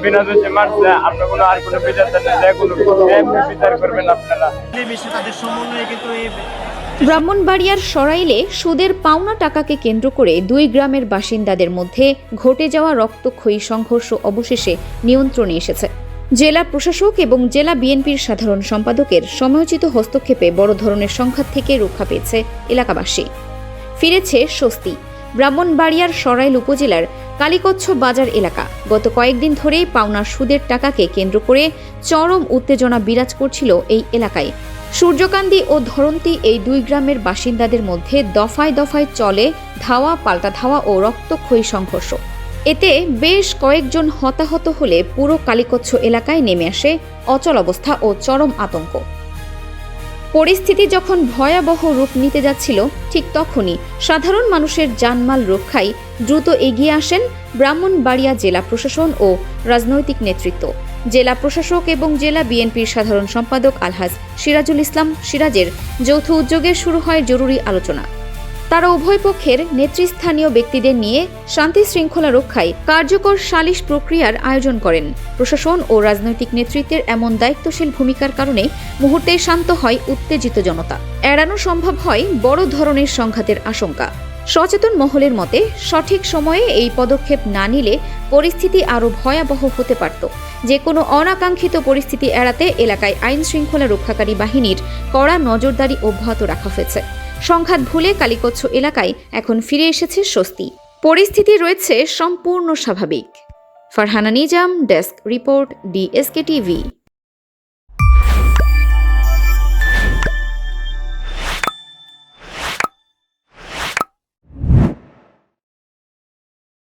বিনা দোষে মারছে, আপনার কোনো আর কোনো বিচার দেন না, কোনো এমনি বিচার করবেন আপনারা। তাদের সমন্বয়ে কিন্তু এই ব্রাহ্মণবাড়িয়ার সরাইলে সুদের পাওনা টাকাকে কেন্দ্র করে দুই গ্রামের বাসিন্দাদের মধ্যে ঘটে যাওয়া রক্তক্ষয়ী সংঘর্ষ অবশেষে নিয়ন্ত্রণে এসেছে। জেলা প্রশাসক এবং জেলা বিএনপির সাধারণ সম্পাদকের সময়োচিত হস্তক্ষেপে বড় ধরনের সংঘাত থেকে রক্ষা পেয়েছে এলাকাবাসী। ফিরেছে স্বস্তি। ব্রাহ্মণবাড়িয়ার সরাইল উপজেলার কালীকচ্ছ বাজার এলাকা গত কয়েকদিন ধরেই পাওনা সুদের টাকাকে কেন্দ্র করে চরম উত্তেজনা বিরাজ করছিল এই এলাকায়। সূর্যকান্দি ও ধরন্তী এই দুই গ্রামের বাসিন্দাদের মধ্যে দফায় দফায় চলে ধাওয়া পাল্টা ধাওয়া ও রক্তক্ষয়ী সংঘর্ষ। এতে বেশ কয়েকজন হতাহত হলে পুরো কালীকচ্ছ এলাকায় নেমে আসে অচল অবস্থা ও চরম আতঙ্ক। পরিস্থিতি যখন ভয়াবহ রূপ নিতে যাচ্ছিল, ঠিক তখনই সাধারণ মানুষের জানমাল রক্ষায় দ্রুত এগিয়ে আসেন ব্রাহ্মণবাড়িয়া জেলা প্রশাসন ও রাজনৈতিক নেতৃত্ব। জেলা প্রশাসক এবং জেলা বিএনপির সাধারণ সম্পাদক আলহাজ সিরাজুল ইসলাম সিরাজের যৌথ উদ্যোগে শুরু হয় জরুরি আলোচনা। তারা উভয় পক্ষের নেতৃস্থানীয় ব্যক্তিদের নিয়ে শান্তি শৃঙ্খলা রক্ষায় কার্যকর সালিশ প্রক্রিয়ার আয়োজন করেন। প্রশাসন ও রাজনৈতিক নেতৃত্বের এমন দায়িত্বশীল ভূমিকার কারণে মুহূর্তেই শান্ত হয় উত্তেজিত জনতা। এড়ানো সম্ভব হয় বড় ধরনের সংঘাতের আশঙ্কা। সচেতন মহলের মতে সঠিক সময়ে এই পদক্ষেপ না নিলে পরিস্থিতি আরও ভয়াবহ হতে পারত। যে কোনো অনাকাঙ্ক্ষিত পরিস্থিতি এড়াতে এলাকায় আইন শৃঙ্খলা রক্ষাকারী বাহিনীর কড়া নজরদারি অব্যাহত রাখা হয়েছে। সংঘাত ভুলে কালীকচ্ছ এলাকায় এখন ফিরে এসেছে স্বস্তি। পরিস্থিতি রয়েছে সম্পূর্ণ স্বাভাবিক। Farhana Nizam, desk report, DSK TV।